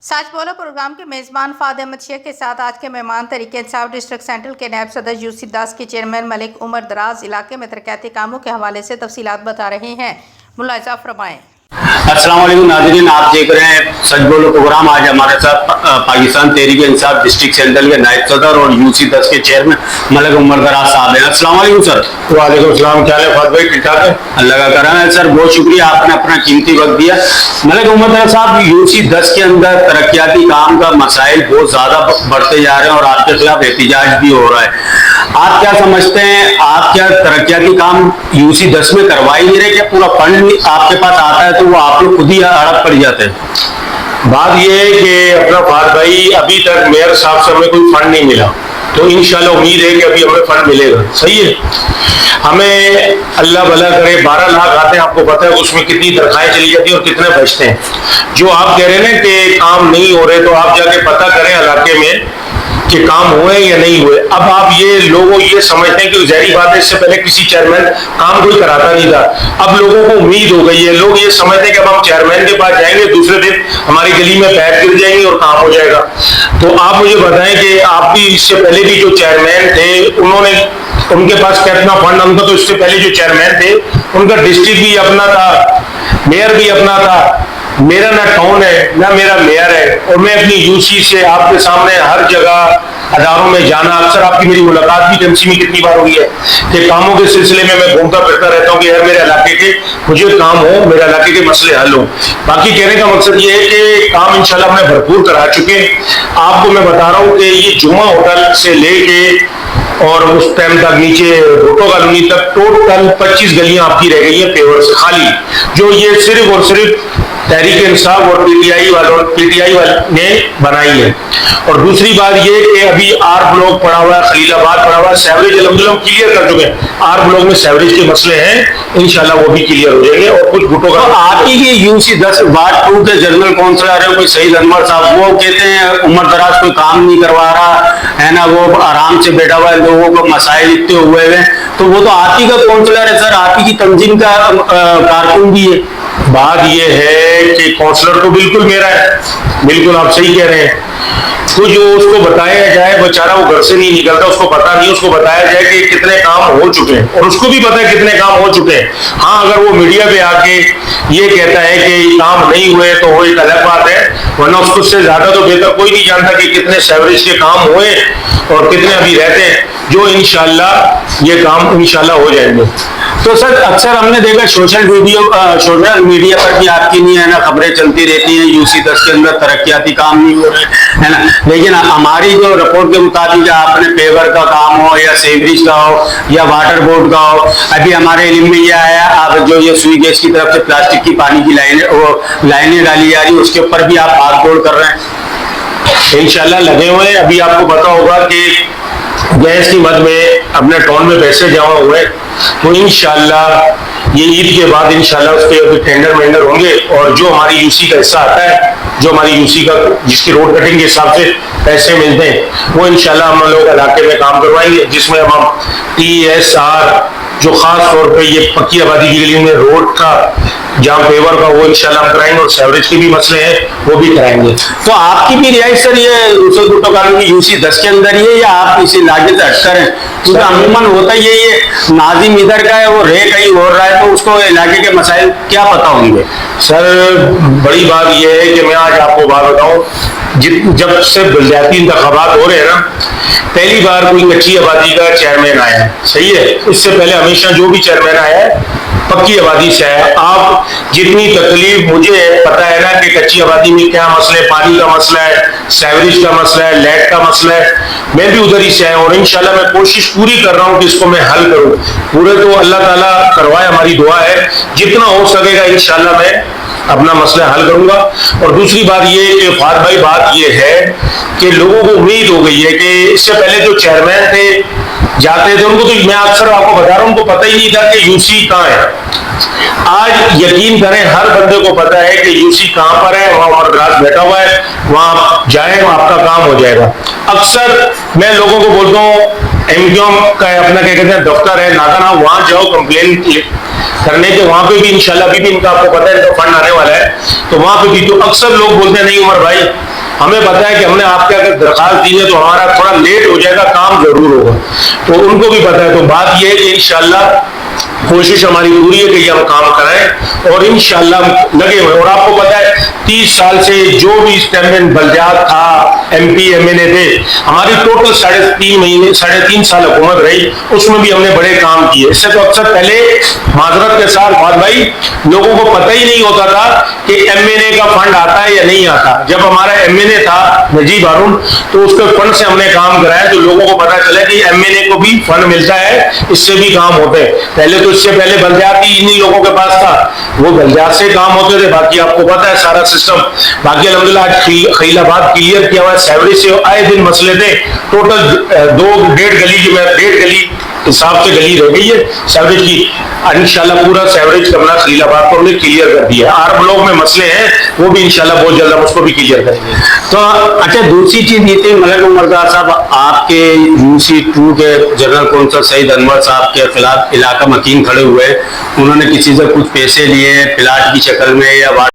سچ بولو پروگرام کے میزبان فہد احمد شیخ کے ساتھ آج کے مہمان تحریک انصاف ڈسٹرکٹ سینٹرل کے نائب صدر یوسی 10 کے چیئرمین ملک عمر دراز علاقے میں ترقیاتی کاموں کے حوالے سے تفصیلات بتا رہے ہیں۔ ملاحظہ فرمائیں۔ السلام علیکم ناظرین، آپ دیکھ رہے ہیں سچ بولو پروگرام۔ آج ہمارے ساتھ پاکستان تحریک انصاف ڈسٹرکٹ سینٹرل کے نائب صدر اور یوسی 10 کے چیئرمین ملک عمر دراز صاحب ہیں۔ السلام علیکم سر۔ وعلیکم السلام، کیا ہے فہد بھائی؟ ٹھیک ٹھاک ہے؟ اللہ کا کرم ہے سر، بہت شکریہ، آپ نے اپنا قیمتی وقت دیا۔ ملک عمر دراز صاحب، یوسی 10 کے اندر ترقیاتی کام کا مسائل بہت زیادہ بڑھتے جا رہے ہیں اور آپ کے خلاف احتجاج بھی ہو رہا ہے۔ آپ کیا سمجھتے ہیں، آپ کیا ترقیاتی کام یوسی 10 میں کروا ہی نہیں رہے؟ کہ پورا فنڈ آپ کے پاس آتا ہے تو وہ آپ لوگ خود ہی ہڑپ پڑ جاتے ہیں؟ بات یہ ہے کہ اپنا فہد بھائی، ابھی تک میئر صاحب سے ہمیں کوئی فنڈ نہیں ملا، تو انشاءاللہ امید ہے کہ ابھی ہمیں فنڈ ملے گا۔ صحیح ہے، ہمیں اللہ بھلا کرے 12 لاکھ آتے ہیں، آپ کو پتہ ہے اس میں کتنی تنخواہیں چلی جاتی ہیں اور کتنے بچتے ہیں۔ جو آپ کہہ رہے ہیں نا کہ کام نہیں ہو رہے، تو آپ جا کے پتہ کریں علاقے میں کہ کام ہوئے یا نہیں ہوئے۔ اب آپ یہ لوگوں یہ سمجھتے ہیں کہ ظاہری بات ہے، اس سے پہلے کسی چیئرمین کام کوئی کراتا نہیں تھا، اب لوگوں کو امید ہو گئی ہے۔ لوگ یہ سمجھتے ہیں کہ اب ہم چیئرمین کے پاس جائیں گے، دوسرے دن ہماری گلی میں پیر گر جائیں گے اور کام ہو جائے گا۔ تو آپ مجھے بتائیں کہ آپ بھی اس سے پہلے بھی جو چیئرمین تھے، انہوں نے ان کے پاس کتنا فنڈ ان کا، تو اس سے پہلے جو چیئرمین تھے ان کا ڈسٹرکٹ بھی اپنا تھا، میئر بھی اپنا تھا۔ میرا نہ ٹاؤن ہے نہ میرا میئر ہے، اور میں اپنی یوسی سے آپ کے سامنے ہر جگہ اداروں میں جانا، اکثر آپ کی میری ملاقات بھی ٹیمسی میں کتنی بار ہوئی ہے کہ کاموں کے سلسلے میں گھومتا پھرتا رہتا ہوں کہ یار میرے علاقے کے مجھے کام ہو، میرے علاقے کے مسئلے حل ہوں۔ باقی کہنے کا مقصد یہ ہے کہ کام انشاءاللہ ہم نے بھرپور کرا چکے ہیں۔ آپ کو میں بتا رہا ہوں کہ یہ جمعہ ہوٹل سے لے کے اور اس ٹائم تک نیچے بھٹو کالونی تک ٹوٹل 25 گلیاں آپ کی رہ گئی ہیں پیور سے خالی، جو یہ صرف اور صرف تحریک انصاف اور پی ٹی آئی والوں نے بنائی ہے۔ اور دوسری بات یہ کہ ابھی آر بلاک پڑا ہوا ہے، خلیل آباد پڑا ہوا ہے، سیوریج الحمدللہ ہم کلیئر کر چکے ہیں۔ آر بلاک میں سیوریج کے مسئلے ہیں، انشاءاللہ وہ بھی کلیئر ہو جائیں گے۔ اور کچھ بھٹو کا آپ کی یہ یوسی 10 وارڈ 2 کے جنرل کونسلر ہیں کوئی سعید انور صاحب، وہ کہتے ہیں عمر دراز کوئی کام نہیں کروا رہا ہے نا، وہ آرام سے بیٹھا ہوا ہے، لوگوں کو مسائل اتنے ہوئے ہوئے، تو وہ تو آپ ہی کا کونسلر ہے سر، آپ ہی کی تنظیم کا کارکن بھی ہے۔ بات یہ ہے کہ کونسلر تو بالکل میرا ہے، بالکل آپ صحیح کہہ رہے ہیں۔ تو جو اس کو بتایا جائے، بیچارہ وہ گھر سے نہیں نکلتا، اس کو پتا نہیں، اس کو بتایا جائے کہ کتنے کام ہو چکے ہیں، اور اس کو بھی پتا ہے کتنے کام ہو چکے ہیں۔ ہاں، اگر وہ میڈیا پہ آ کے یہ کہتا ہے کہ یہ کام نہیں ہوئے تو وہ ایک الگ بات ہے، ورنہ اس کو سے زیادہ تو بہتر کوئی نہیں جانتا کہ کتنے سیوریج کے کام ہوئے اور کتنے ابھی رہتے ہیں، جو انشاءاللہ یہ کام انشاءاللہ ہو جائیں گے۔ تو سر اکثر ہم نے دیکھا سوشل میڈیا پر بھی آپ کی نہیں ہے نا خبریں چلتی رہتی ہیں، یوسی 10 کے اندر ترقیاتی کام نہیں ہو رہے ہے نا، لیکن ہماری جو رپورٹ کے مطابق آپ نے پیور کا کام ہو یا سیوریج کا ہو یا واٹر بورڈ کا ہو، ابھی ہمارے علم میں یہ آیا آپ جو یہ سوئی گیس کی طرف سے پلاسٹک کی پانی کی لائنیں ڈالی جا رہی ہیں، اس کے اوپر بھی آپ ہاتھ جوڑ کر رہے ہیں؟ انشاءاللہ لگے ہوئے ہیں۔ ابھی آپ کو پتا ہوگا کہ گیس کی مد میں اپنے ٹاؤن میں پیسے جمع ہوئے، تو انشاءاللہ یہ عید کے بعد انشاءاللہ اس کے ٹینڈر وینڈر ہوں گے، اور جو ہماری یوسی کا حصہ آتا ہے، جو ہماری یوسی کا جس کی روڈ کٹنگ کے حساب سے پیسے ملتے ہیں، وہ انشاءاللہ ہم لوگ علاقے میں کام کروائیں گے، جس میں ہم TSR جو خاص طور پہ یہ پکی آبادی کی گلی میں روڈ کا جہاں پیور کا وہ انشاءاللہ ہم کرائیں گے، اور سیوریج کے بھی مسئلے ہیں وہ بھی کرائیں گے۔ تو آپ کی بھی رہائش سر یہ بھٹو کالونی یوسی 10 کے اندر ہی ہے یا آپ اس علاقے سے ہٹ کر ہیں؟ کیونکہ عموماً ہوتا یہ ناظم ادھر کا ہے وہ رہ کہیں اور رہا ہے، تو اس کو علاقے کے مسائل کیا پتہ ہوں گے؟ سر بڑی بات یہ ہے کہ میں آج آپ کو بات بتاؤں، جب سے بلدیاتی انتخابات ہو رہے ہیں نا، پہلی بار کوئی کچی آبادی کا چیئرمین آیا ہے، صحیح ہے، اس سے پہلے ہمیشہ جو بھی چیئرمین آیا ہے پکی آبادی سے آیا۔ آپ جتنی تکلیف مجھے پتا ہے نا کہ کچی آبادی میں کیا مسئلہ ہے، پانی کا مسئلہ ہے، سیوریج کا مسئلہ ہے، لائٹ کا مسئلہ ہے، میں بھی ادھر ہی سے آیا ہوں، اور انشاءاللہ میں کوشش پوری کر رہا ہوں کہ اس کو میں حل کروں۔ پورے تو اللہ تعالیٰ کروائے، ہماری دعا ہے، جتنا ہو سکے گا انشاءاللہ میں اپنا مسئلہ حل کروں گا۔ اور دوسری بات یہ کہ فہد بھائی بات یہ ہے کہ لوگوں کو امید ہو گئی ہے کہ اس سے پہلے جو چیئرمین تھے جاتے تھے، ان کو تو میں اکثر آپ کو بتا رہا ہوں، ان کو پتہ ہی نہیں تھا کہ یوسی کہاں ہے۔ آج یقین کریں ہر بندے کو پتہ ہے کہ یوسی کہاں پر ہے، وہاں عمر دراز بیٹھا ہوا ہے، وہاں جائیں آپ کا کام ہو جائے گا۔ اکثر میں لوگوں کو بولتا ہوں MQM کا اپنا کیا کہتے ہیں دفتر ہے ناگانا، وہاں جاؤ کمپلین کرنے کے، وہاں پہ بھی انشاءاللہ ابھی بھی ان کا آپ کو پتہ ہے ان کا فنڈ آنے والا ہے، تو وہاں پہ بھی تو اکثر لوگ بولتے ہیں نہیں عمر بھائی ہمیں پتا ہے کہ ہم نے آپ کے اگر درخواست دی ہے تو ہمارا تھوڑا لیٹ ہو جائے گا, کام ضرور ہوگا, تو ان کو بھی پتا ہے. تو بات یہ ہے کہ انشاءاللہ کوشش ہماری پوری ہے کہ یہ ہم کام کرائیں اور انشاءاللہ ہم لگے ہوئے. اور آپ کو پتا ہے 30 سال سے جو بھی اس ٹائم میں بلدیات تھا, ایم پی ایم این اے تھے, ہماری ٹوٹل 3.5 سال حکومت رہی, اس میں بھی ہم نے بڑے کام کیے. اس سے تو اکثر پہلے معذرت کے ساتھ بات بھائی لوگوں کو پتہ ہی نہیں ہوتا تھا کہ ایم این اے کا فنڈ آتا ہے یا نہیں آتا. جب ہمارا ایم این اے تھا نجیب ہارون, تو اس کے فنڈ سے ہم نے کام کرایا, تو لوگوں کو پتا چلا کہ ایم این اے کو بھی فنڈ ملتا ہے, اس سے بھی کام ہوتے ہیں. پہلے تو اس سے پہلے بلدیات ہی انہی لوگوں کے پاس تھا, وہ بلدیات سے کام ہوتے تھے. باقی آپ کو پتا ہے سارا سسٹم. باقی الحمدللہ آج خلیل آباد کلیئر کیا ہوا ہے. سیوریج سے آئے دن مسئلے تھے, ٹوٹل 1.5 گلی حساب سے گلی رہ گئی ہے سیوریج کی. انشاءاللہ پورا سیوریج کرنا خلیل آباد کو ہم نے کلیئر کر دیا ہے. آر بلاک میں مسئلے ہیں, وہ بھی انشاءاللہ بہت جلد ہم اس کو بھی کلیئر کریں گے. تو اچھا, دوسری چیز یہ تھی ملک عمر صاحب, آپ کے UC2 کے جنرل کونسل سعید انور صاحب کے خلاف علاقہ مکین کھڑے ہوئے, انہوں نے کسی سے کچھ پیسے لیے پلاٹ کی شکل میں یا